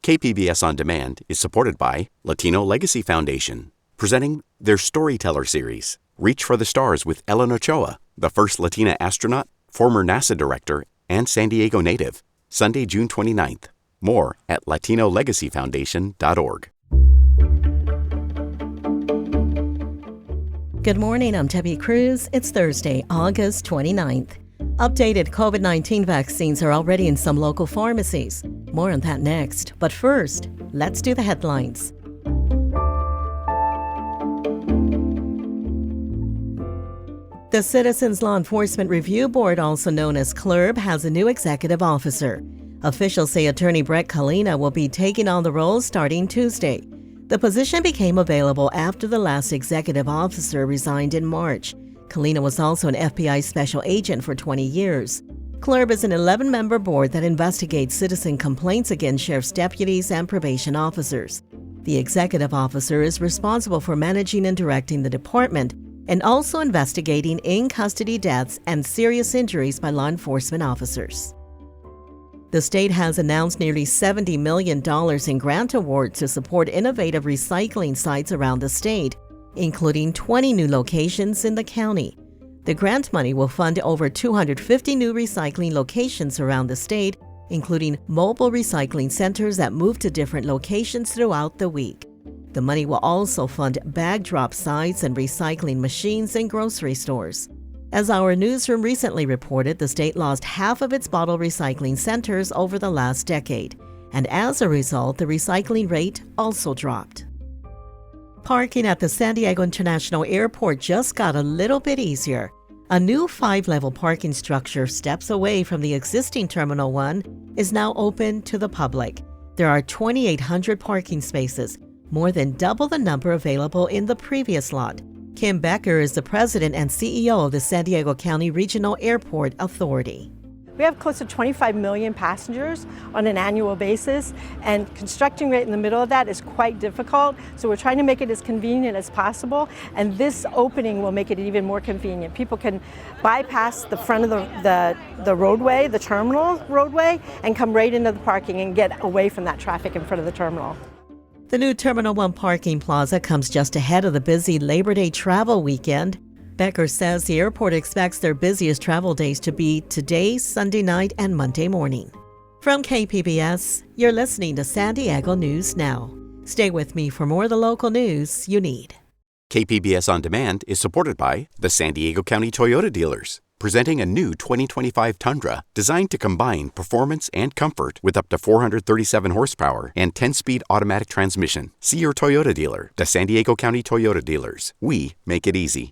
KPBS On Demand is supported by Latino Legacy Foundation, presenting their Storyteller series, Reach for the Stars with Ellen Ochoa, the first Latina astronaut, former NASA director, and San Diego native, Sunday, June 29th. More at latinolegacyfoundation.org. Good morning, I'm Debbie Cruz. It's Thursday, August 29th. Updated COVID-19 vaccines are already in some local pharmacies. More on that next. But first, let's do the headlines. The Citizens Law Enforcement Review Board, also known as FLiRT, has a new executive officer. Officials say Attorney Brett Kalina will be taking on the role starting Tuesday. The position became available after the last executive officer resigned in March. Kalina was also an FBI special agent for 20 years. FLiRT is an 11-member board that investigates citizen complaints against sheriff's deputies and probation officers. The executive officer is responsible for managing and directing the department and also investigating in-custody deaths and serious injuries by law enforcement officers. The state has announced nearly $70 million in grant awards to support innovative recycling sites around the state, including 20 new locations in the county. The grant money will fund over 250 new recycling locations around the state, including mobile recycling centers that move to different locations throughout the week. The money will also fund bag drop sites and recycling machines in grocery stores. As our newsroom recently reported, the state lost half of its bottle recycling centers over the last decade, and as a result, the recycling rate also dropped. Parking at the San Diego International Airport just got a little bit easier. A new 5-level parking structure steps away from the existing Terminal 1 is now open to the public. There are 2,800 parking spaces, more than double the number available in the previous lot. Kim Becker is the president and CEO of the San Diego County Regional Airport Authority. We have close to 25 million passengers on an annual basis, and constructing right in the middle of that is quite difficult. So we're trying to make it as convenient as possible, and this opening will make it even more convenient. People can bypass the front of the roadway, the terminal roadway, and come right into the parking and get away from that traffic in front of the terminal. The new Terminal 1 parking plaza comes just ahead of the busy Labor Day travel weekend. Becker says the airport expects their busiest travel days to be today, Sunday night, and Monday morning. From KPBS, you're listening to San Diego News Now. Stay with me for more of the local news you need. KPBS On Demand is supported by the San Diego County Toyota dealers, presenting a new 2025 Tundra designed to combine performance and comfort with up to 437 horsepower and 10-speed automatic transmission. See your Toyota dealer. The San Diego County Toyota dealers. We make it easy.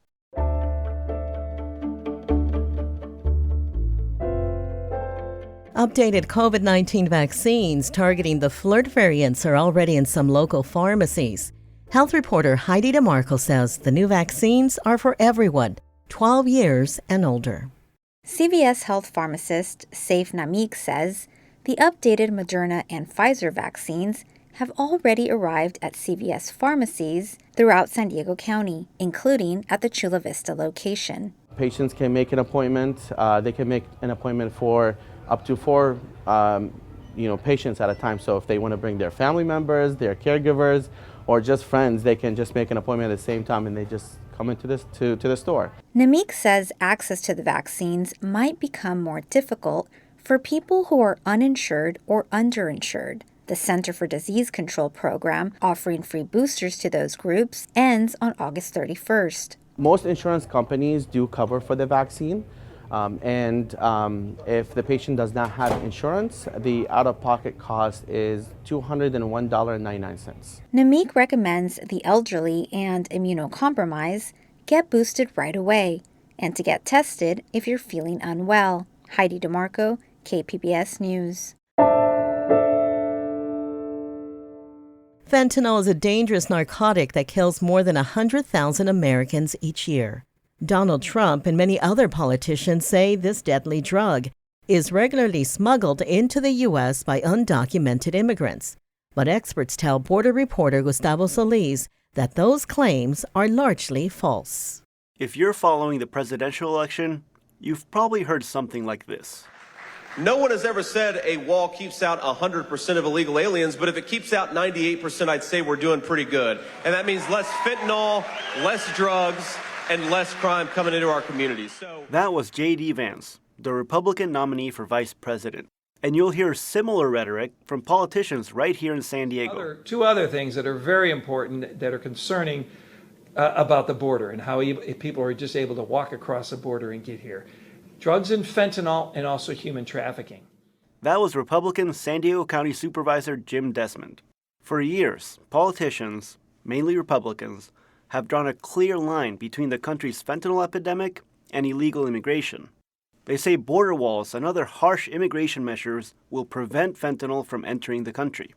Updated COVID-19 vaccines targeting the FLiRT variants are already in some local pharmacies. Health reporter Heidi DeMarco says the new vaccines are for everyone 12 years and older. CVS Health pharmacist Saif Namik says the updated Moderna and Pfizer vaccines have already arrived at CVS pharmacies throughout San Diego County, including at the Chula Vista location. Patients can make an appointment. They can make an appointment for up to 4 patients at a time. So if they want to bring their family members, their caregivers, or just friends, they can just make an appointment at the same time and they just come into to the store. Namik says access to the vaccines might become more difficult for people who are uninsured or underinsured. The Center for Disease Control program, offering free boosters to those groups, ends on August 31st. Most insurance companies do cover for the vaccine. If the patient does not have insurance, the out-of-pocket cost is $201.99. Namik recommends the elderly and immunocompromised get boosted right away and to get tested if you're feeling unwell. Heidi DeMarco, KPBS News. Fentanyl is a dangerous narcotic that kills more than 100,000 Americans each year. Donald Trump and many other politicians say this deadly drug is regularly smuggled into the U.S. by undocumented immigrants. But experts tell border reporter Gustavo Solis that those claims are largely false. If you're following the presidential election, you've probably heard something like this. No one has ever said a wall keeps out 100% of illegal aliens, but if it keeps out 98%, I'd say we're doing pretty good. And that means less fentanyl, less drugs, and less crime coming into our communities. That was J.D. Vance, the Republican nominee for vice president. And you'll hear similar rhetoric from politicians right here in San Diego. Two other things that are very important that are concerning about the border and how people are just able to walk across the border and get here. Drugs and fentanyl, and also human trafficking. That was Republican San Diego County Supervisor Jim Desmond. For years, politicians, mainly Republicans, have drawn a clear line between the country's fentanyl epidemic and illegal immigration. They say border walls and other harsh immigration measures will prevent fentanyl from entering the country.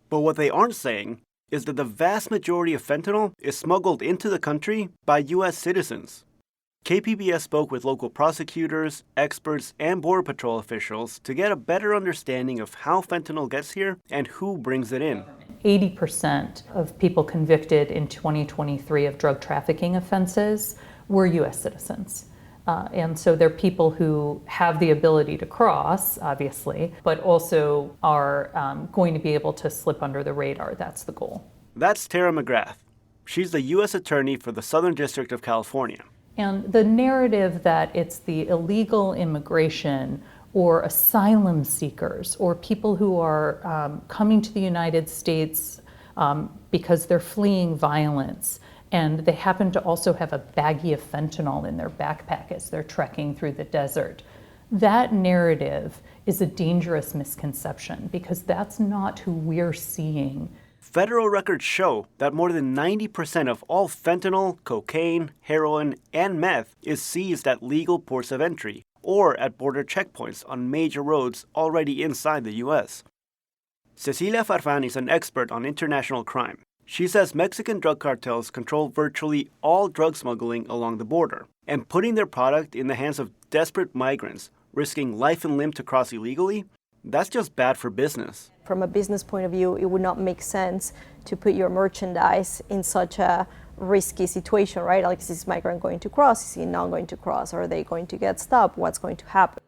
But what they aren't saying is that the vast majority of fentanyl is smuggled into the country by U.S. citizens. KPBS spoke with local prosecutors, experts, and Border Patrol officials to get a better understanding of how fentanyl gets here and who brings it in. 80% of people convicted in 2023 of drug trafficking offenses were U.S. citizens. And so they're people who have the ability to cross, obviously, but also are going to be able to slip under the radar. That's the goal. That's Tara McGrath. She's the U.S. Attorney for the Southern District of California. And the narrative that it's the illegal immigration or asylum seekers or people who are coming to the United States because they're fleeing violence and they happen to also have a baggie of fentanyl in their backpack as they're trekking through the desert. That narrative is a dangerous misconception because that's not who we're seeing. Federal records show that more than 90% of all fentanyl, cocaine, heroin, and meth is seized at legal ports of entry or at border checkpoints on major roads already inside the U.S. Cecilia Farfan is an expert on international crime. She says Mexican drug cartels control virtually all drug smuggling along the border, and putting their product in the hands of desperate migrants risking life and limb to cross illegally, that's just bad for business. From a business point of view, it would not make sense to put your merchandise in such a risky situation, right? Like, is this migrant going to cross? Is he not going to cross? Are they going to get stopped? What's going to happen?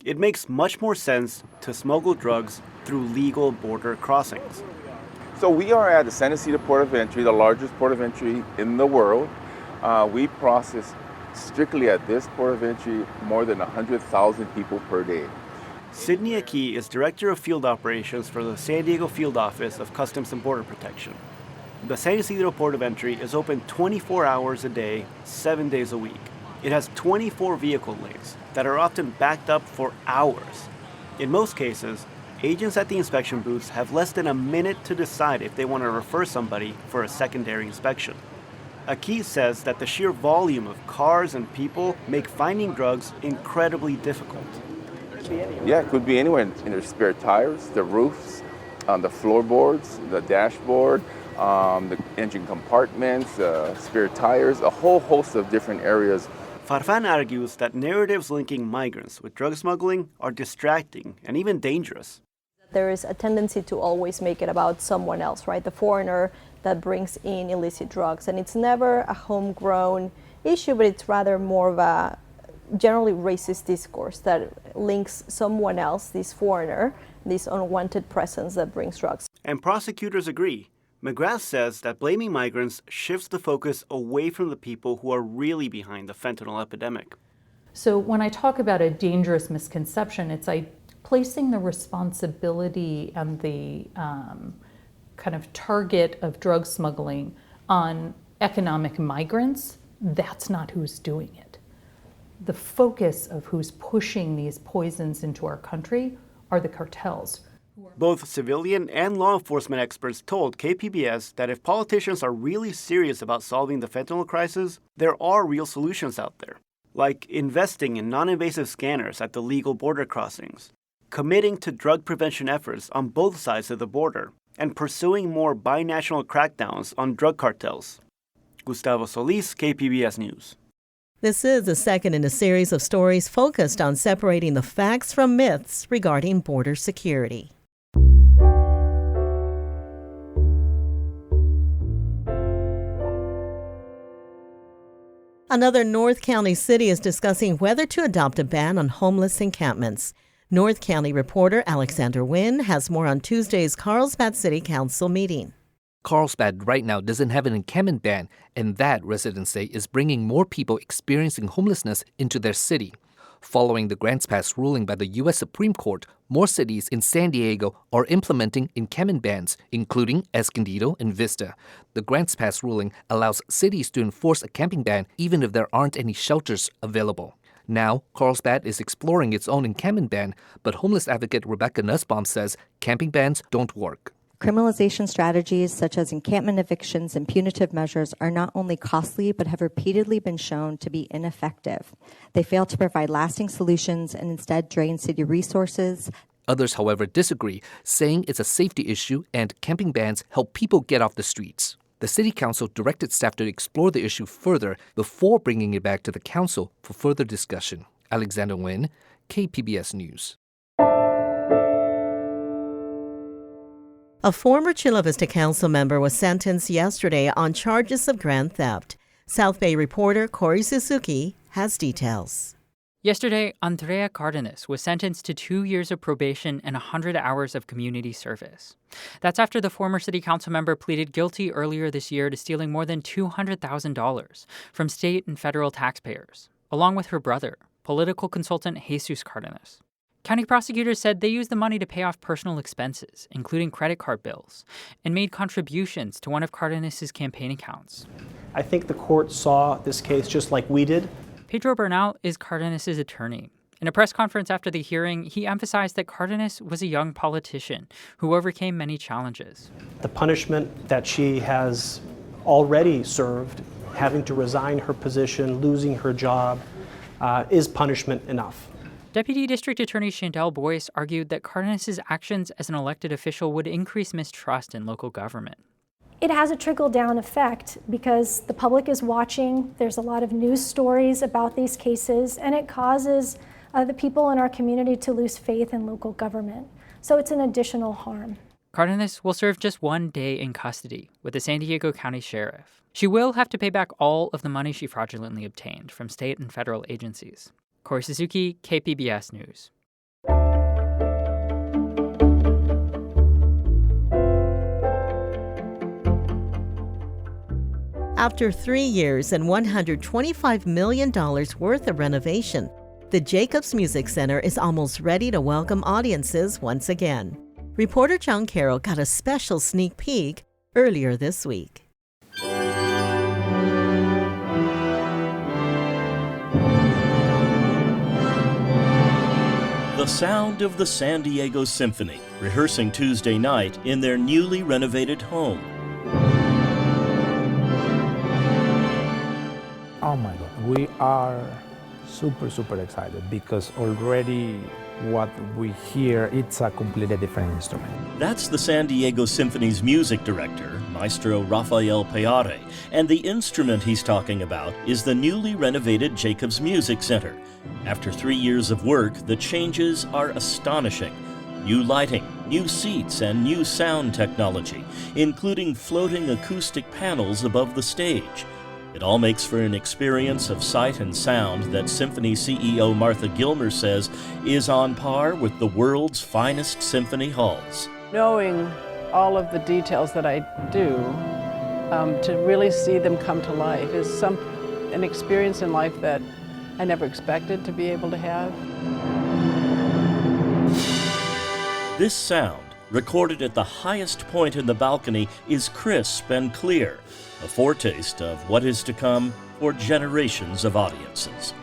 It makes much more sense to smuggle drugs through legal border crossings. So we are at the San Ysidro Port of Entry, the largest port of entry in the world. We process strictly at this port of entry more than 100,000 people per day. Sydney Aki is Director of Field Operations for the San Diego Field Office of Customs and Border Protection. The San Ysidro Port of Entry is open 24 hours a day, 7 days a week. It has 24 vehicle lanes that are often backed up for hours. In most cases, agents at the inspection booths have less than a minute to decide if they want to refer somebody for a secondary inspection. Aki says that the sheer volume of cars and people make finding drugs incredibly difficult. Yeah, it could be anywhere in their spare tires, the roofs, the floorboards, the dashboard, the engine compartments, spare tires, a whole host of different areas. Farfan argues that narratives linking migrants with drug smuggling are distracting and even dangerous. There is a tendency to always make it about someone else, right? The foreigner that brings in illicit drugs. And it's never a homegrown issue, but it's rather more of a generally racist discourse that links someone else, this foreigner, this unwanted presence that brings drugs. And prosecutors agree. McGrath says that blaming migrants shifts the focus away from the people who are really behind the fentanyl epidemic. So when I talk about a dangerous misconception, it's placing the responsibility and the kind of target of drug smuggling on economic migrants. That's not who's doing it. The focus of who's pushing these poisons into our country are the cartels. Both civilian and law enforcement experts told KPBS that if politicians are really serious about solving the fentanyl crisis, there are real solutions out there, like investing in non-invasive scanners at the legal border crossings, committing to drug prevention efforts on both sides of the border, and pursuing more binational crackdowns on drug cartels. Gustavo Solis, KPBS News. This is the second in a series of stories focused on separating the facts from myths regarding border security. Another North County city is discussing whether to adopt a ban on homeless encampments. North County reporter Alexander Nguyen has more on Tuesday's Carlsbad City Council meeting. Carlsbad right now doesn't have an encampment ban, and that, residents say, is bringing more people experiencing homelessness into their city. Following the Grants Pass ruling by the U.S. Supreme Court, more cities in San Diego are implementing encampment bans, including Escondido and Vista. The Grants Pass ruling allows cities to enforce a camping ban even if there aren't any shelters available. Now, Carlsbad is exploring its own encampment ban, but homeless advocate Rebecca Nussbaum says camping bans don't work. Criminalization strategies such as encampment evictions and punitive measures are not only costly but have repeatedly been shown to be ineffective. They fail to provide lasting solutions and instead drain city resources. Others, however, disagree, saying it's a safety issue and camping bans help people get off the streets. The City Council directed staff to explore the issue further before bringing it back to the Council for further discussion. Alexander Nguyen, KPBS News. A former Chula Vista Council member was sentenced yesterday on charges of grand theft. South Bay reporter Corey Suzuki has details. Yesterday, Andrea Cardenas was sentenced to 2 years of probation and 100 hours of community service. That's after the former city council member pleaded guilty earlier this year to stealing more than $200,000 from state and federal taxpayers, along with her brother, political consultant Jesus Cardenas. County prosecutors said they used the money to pay off personal expenses, including credit card bills, and made contributions to one of Cardenas' campaign accounts. I think the court saw this case just like we did. Pedro Bernal is Cardenas' attorney. In a press conference after the hearing, he emphasized that Cardenas was a young politician who overcame many challenges. The punishment that she has already served, having to resign her position, losing her job, is punishment enough. Deputy District Attorney Chandel Boyce argued that Cardenas' actions as an elected official would increase mistrust in local government. It has a trickle-down effect because the public is watching. There's a lot of news stories about these cases, and it causes the people in our community to lose faith in local government. So it's an additional harm. Cardenas will serve just 1 day in custody with the San Diego County Sheriff. She will have to pay back all of the money she fraudulently obtained from state and federal agencies. Corey Suzuki, KPBS News. After 3 years and $125 million worth of renovation, the Jacobs Music Center is almost ready to welcome audiences once again. Reporter John Carroll got a special sneak peek earlier this week. The sound of the San Diego Symphony, rehearsing Tuesday night in their newly renovated home. Oh my God, we are super excited because already what we hear, it's a completely different instrument. That's the San Diego Symphony's music director, Maestro Rafael Payare, and the instrument he's talking about is the newly renovated Jacobs Music Center. After 3 years of work, the changes are astonishing. New lighting, new seats, and new sound technology, including floating acoustic panels above the stage. It all makes for an experience of sight and sound that Symphony CEO Martha Gilmer says is on par with the world's finest symphony halls. Knowing all of the details that I do, to really see them come to life is an experience in life that I never expected to be able to have. This sound, recorded at the highest point in the balcony, is crisp and clear, a foretaste of what is to come for generations of audiences.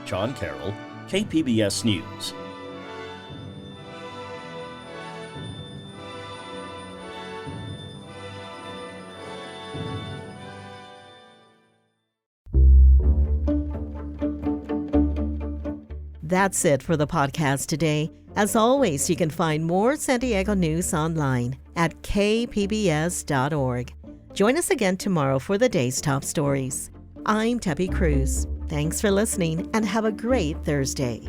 John Carroll, KPBS News. That's it for the podcast today. As always, you can find more San Diego news online at kpbs.org. Join us again tomorrow for the day's top stories. I'm Tepi Cruz. Thanks for listening and have a great Thursday.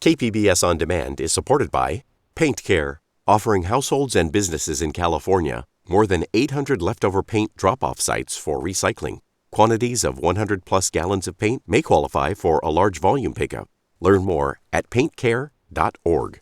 KPBS On Demand is supported by Paint Care, offering households and businesses in California more than 800 leftover paint drop-off sites for recycling. Quantities of 100-plus gallons of paint may qualify for a large volume pickup. Learn more at paintcare.org.